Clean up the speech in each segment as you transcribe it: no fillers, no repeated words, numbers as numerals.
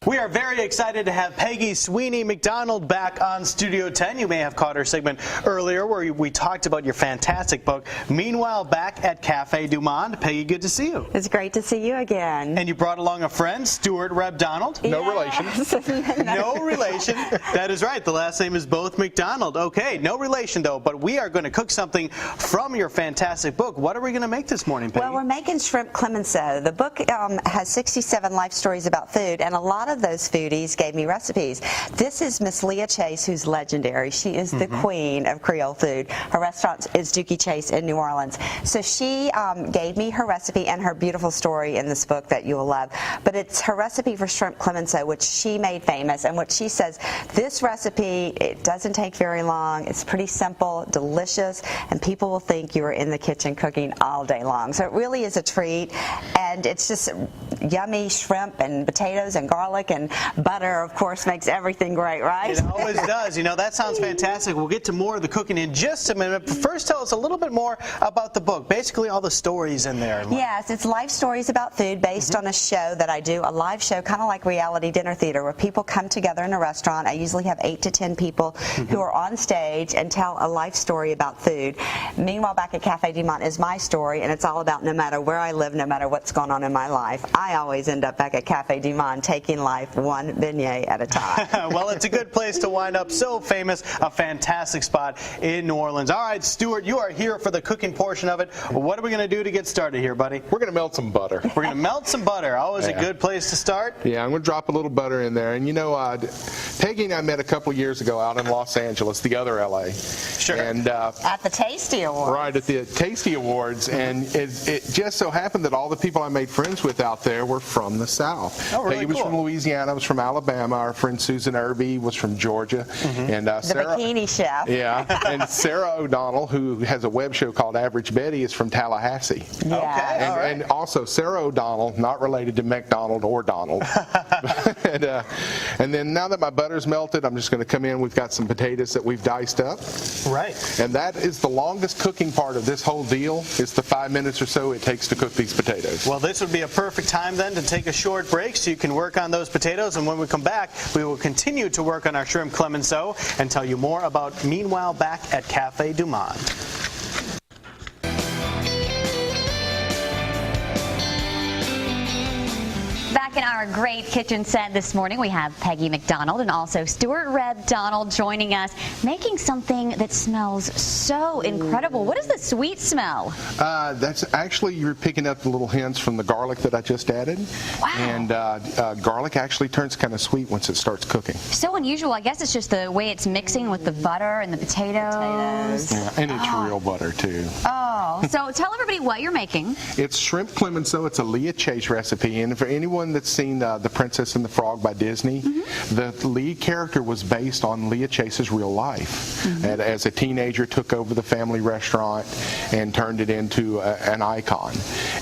We are very excited to have Peggy Sweeney McDonald back on Studio 10. You may have caught her segment earlier where we talked about your fantastic book, Meanwhile Back at Cafe Du Monde. Peggy, good to see you. It's great to see you again. And you brought along a friend, Stuart Reb Donald. Yes. No relation. No relation. That is right. The last name is both McDonald. Okay, no relation though, but we are going to cook something from your fantastic book. What are we going to make this morning, Peggy? Well, we're making shrimp Clemenceau. The book has 67 life stories about food, and a lot of those foodies gave me recipes. This is Miss Leah Chase, who's legendary. She is the queen of Creole food. Her restaurant is Dookie Chase in New Orleans. So she gave me her recipe and her beautiful story in this book that you'll love. But it's her recipe for shrimp Clemenceau, which she made famous, and what she says, this recipe, it doesn't take very long. It's pretty simple, delicious, and people will think you are in the kitchen cooking all day long. So it really is a treat, and it's just yummy shrimp and potatoes and garlic, and butter, of course, makes everything great, right? It always does. You know, that sounds fantastic. We'll get to more of the cooking in just a minute. But first, tell us a little bit more about the book. Basically, all the stories in there. Yes, it's life stories about food based on a show that I do, a live show, kind of like reality dinner theater, where people come together in a restaurant. I usually have 8 to 10 people who are on stage and tell a life story about food. Meanwhile, Back at Cafe Du Monde is my story, and it's all about no matter where I live, no matter what's going on in my life, I always end up back at Cafe Du Monde taking life one beignet at a time. Well, it's a good place to wind up. So famous, a fantastic spot in New Orleans. All right, Stuart, you are here for the cooking portion of it. What are we going to do to get started here, buddy? We're going to melt some butter. We're going to melt some butter. Always a good place to start. Yeah, I'm going to drop a little butter in there. And you know, Peggy and I met a couple years ago out in Los Angeles, the other LA. Sure. And at the Tasty Awards. Right, at the Tasty Awards. And it just so happened that all the people I made friends with out there were from the South. Oh, really? Peggy was from Louisiana, I was from Alabama. Our friend Susan Irby was from Georgia. And the Sarah, bikini chef. Yeah, and Sarah O'Donnell, who has a web show called Average Betty, is from Tallahassee. Yeah. Okay, all right. And also Sarah O'Donnell, not related to McDonald or Donald. And then now that my butter's melted, I'm just going to come in. We've got some potatoes that we've diced up. Right. And that is the longest cooking part of this whole deal. It's the 5 minutes or so it takes to cook these potatoes. Well, this would be a perfect time then to take a short break so you can work on those potatoes. And when we come back, we will continue to work on our shrimp Clemenceau and tell you more about Meanwhile Back at Cafe Du Monde. Back in our great kitchen set this morning, we have Peggy McDonald and also Stuart Reb Donald joining us, making something that smells so incredible. What is the sweet smell? That's actually, you're picking up the little hints from the garlic that I just added. Wow. And garlic actually turns kind of sweet once it starts cooking. So unusual. I guess it's just the way it's mixing with the butter and the potatoes. Yeah, and it's real butter too. Oh, so tell everybody what you're making. It's shrimp Clemenceau. It's a Leah Chase recipe. And for anyone that's seen The Princess and the Frog by Disney, the lead character was based on Leah Chase's real life. And as a teenager, took over the family restaurant and turned it into an icon.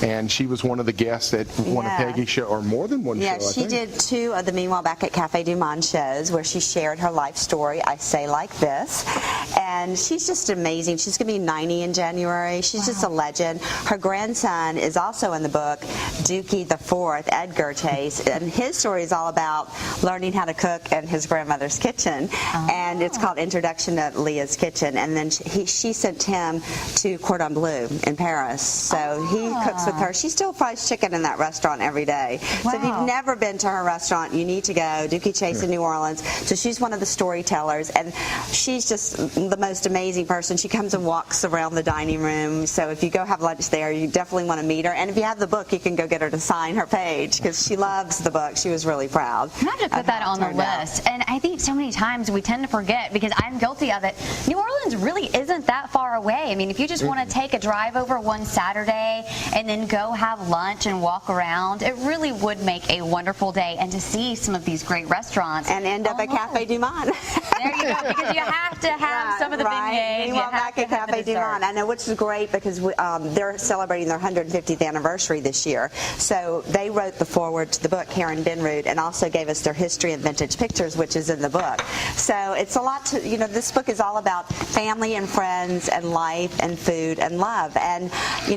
And she was one of the guests at one of Peggy's show, or more than one show, I she think. did 2 of the Meanwhile Back at Cafe Du Monde shows where she shared her life story, I Say Like This. And she's just amazing. She's going to be 90 in January. She's just a legend. Her grandson is also in the book, Dookie the Fourth, Edgar Chase, and his story is all about learning how to cook in his grandmother's kitchen. And it's called Introduction to Leah's Kitchen. And then she sent him to Cordon Bleu in Paris. So he cooks with her. She still fries chicken in that restaurant every day. So if you've never been to her restaurant, you need to go. Dookie Chase in New Orleans. So she's one of the storytellers, and she's just the most amazing person. She comes and walks around the dining room. So if you go have lunch there, you definitely want to meet her. And if you have the book, you can go get her to sign her page because she loves the book. She was really proud. I'm going to put that on the list. And I think so many times we tend to forget, because I'm guilty of it, New Orleans really isn't that far away. I mean, if you just want to take a drive over one Saturday and then go have lunch and walk around, it really would make a wonderful day. And to see some of these great restaurants. And end up at Cafe Du Monde. There you go, because you have to have some of the beignets. Meanwhile Back at Cafe Du Monde. I know, which is great because they're celebrating their 150th anniversary this year. So they wrote the foreword to the book, Karen Benroot, and also gave us their history and vintage pictures, which is in the book. So it's a lot to, this book is all about family and friends and life and food and love. And,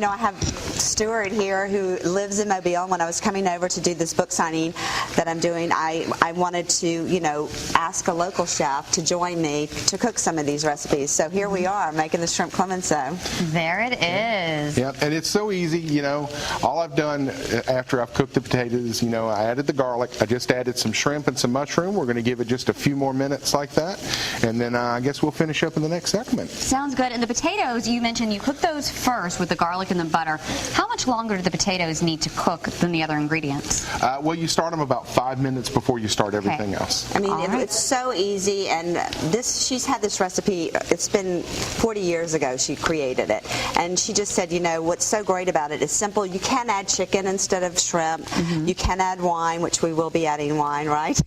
I have Stewart here, who lives in Mobile. When I was coming over to do this book signing that I'm doing, I wanted to, ask a local chef to join me to cook some of these recipes. So here we are making the shrimp Clemenceau. There it is. Yeah, and it's so easy. All I've done after I've cooked the potatoes, I added the garlic. I just added some shrimp and some mushroom. We're going to give it just a few more minutes like that, and then I guess we'll finish up in the next segment. Sounds good. And the potatoes, you mentioned you cook those first with the garlic and the butter. How much longer do the potatoes need to cook than the other ingredients? Well, you start them about 5 minutes before you start everything else. I mean, it's so easy, and she's had this recipe, it's been 40 years ago she created it, and she just said, what's so great about it is simple. You can add chicken instead of shrimp. You can add wine, which we will be adding wine, right?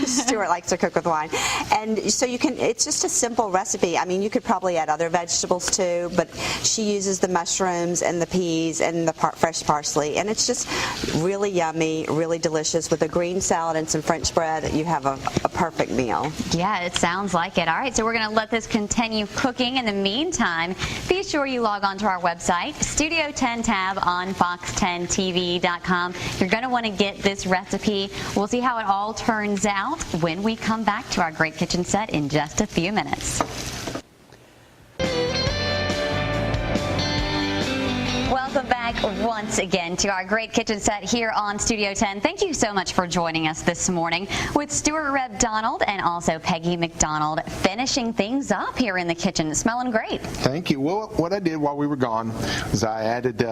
Stuart likes to cook with wine. And so it's just a simple recipe. I mean, you could probably add other vegetables too, but she uses the mushrooms and the peas and the fresh parsley, and it's just really yummy, really delicious. With a green salad and some French bread, you have a perfect meal. Yeah, it sounds like it. All right, so we're going to let this continue cooking. In the meantime, be sure you log on to our website, Studio 10 tab on fox10tv.com. You're going to want to get this recipe. We'll see how it all turns out when we come back to our Great Kitchen set in just a few minutes. Welcome back once again to our Great Kitchen set here on Studio 10. Thank you so much for joining us this morning with Stuart Reb Donald and also Peggy McDonald finishing things up here in the kitchen. It's smelling great. Thank you. Well, what I did while we were gone is I added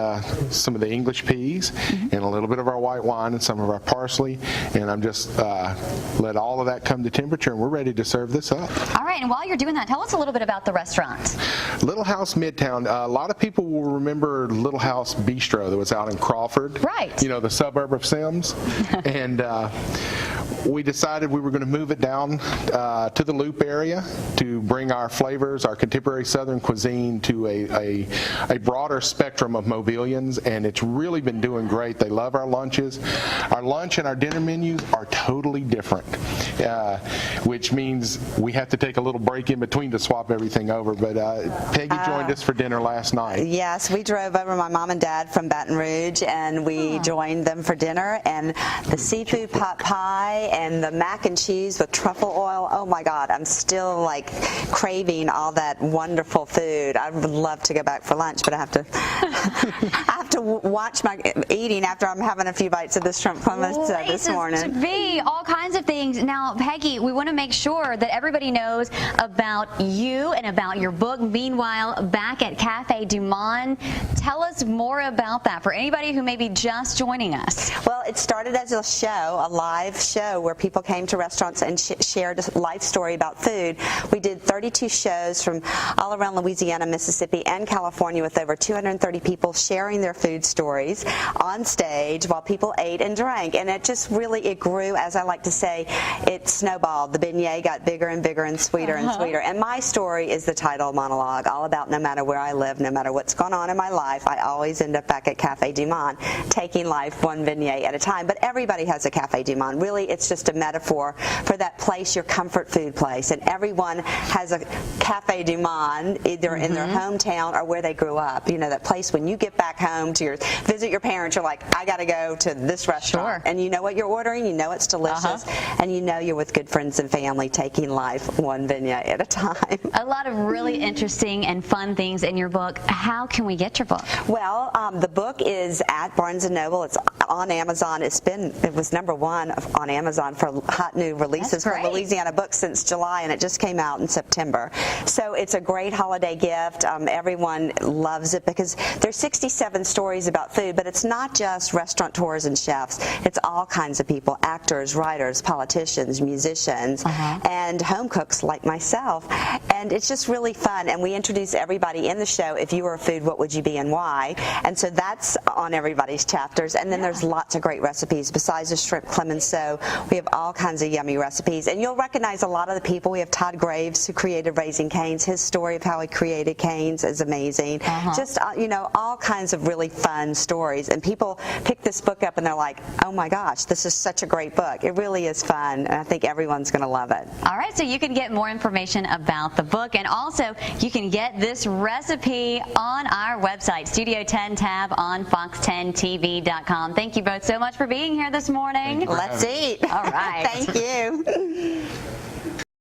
some of the English peas and a little bit of our white wine and some of our parsley, and I'm just let all of that come to temperature, and we're ready to serve this up. All right, and while you're doing that, tell us a little bit about the restaurant. Little House Midtown. A lot of people will remember Little House Bistro that was out in Crawford. Right. The suburb of Sims. And we decided we were going to move it down to the Loop area to bring our flavors, our contemporary Southern cuisine to a broader spectrum of Mobilians, and it's really been doing great. They love our lunches. Our lunch and our dinner menus are totally different, which means we have to take a little break in between to swap everything over. But Peggy joined us for dinner last night. Yes, we drove over, my mom and dad from Baton Rouge, and we joined them for dinner, and the seafood pot pie and the mac and cheese with truffle oil. Oh my God, I'm still craving all that wonderful food. I would love to go back for lunch, but I have to watch my eating after I'm having a few bites of this shrimp Clemenceau this morning. To be all kinds of things. Now, Peggy, we want to make sure that everybody knows about you and about your book, Meanwhile Back at Cafe Du Monde. Tell us more about that for anybody who may be just joining us. Well, it started as a show, a live show where people came to restaurants and shared a life story about food. We did 32 shows from all around Louisiana, Mississippi, and California with over 230 people sharing their food stories on stage while people ate and drank. And it just it grew, as I like to say, it snowballed. The beignet got bigger and bigger and sweeter and sweeter. And my story is the title monologue, all about no matter where I live, no matter what's going on in my life, I always end up back at Cafe Du Monde, taking life one beignet at a time. But everybody has a Cafe Du Monde. Really, it's just a metaphor for that place, your comfort food place. And everyone has a Cafe Du Monde, either in their hometown or where they grew up. That place when you get back home to visit your parents, you're like, I got to go to this restaurant. Sure. And you know what you're ordering, you know it's delicious, and you know you're with good friends and family taking life one beignet at a time. A lot of really interesting and fun things in your book. How can we get your book? Well, the book is at Barnes & Noble. It's on Amazon. It was #1 on Amazon for hot new releases for Louisiana Books since July, and it just came out in September. So it's a great holiday gift. Everyone loves it because there's 67 stories about food, but it's not just restaurateurs and chefs. It's all kinds of people, actors, writers, politicians, musicians, and home cooks like myself. And it's just really fun. And we introduce everybody in the show. If you were a food, what would you be and why? And so that's on everybody's chapters. And then there's has lots of great recipes. Besides the shrimp Clemenceau, we have all kinds of yummy recipes. And you'll recognize a lot of the people. We have Todd Graves, who created Raising Cane's. His story of how he created Cane's is amazing. Just, you know, all kinds of really fun stories. And people pick this book up and they're like, oh my gosh, this is such a great book. It really is fun, and I think everyone's going to love it. All right, so you can get more information about the book, and also you can get this recipe on our website, Studio 10 tab on fox10tv.com. Thank you both so much for being here this morning. Let's eat. All right. Thank you.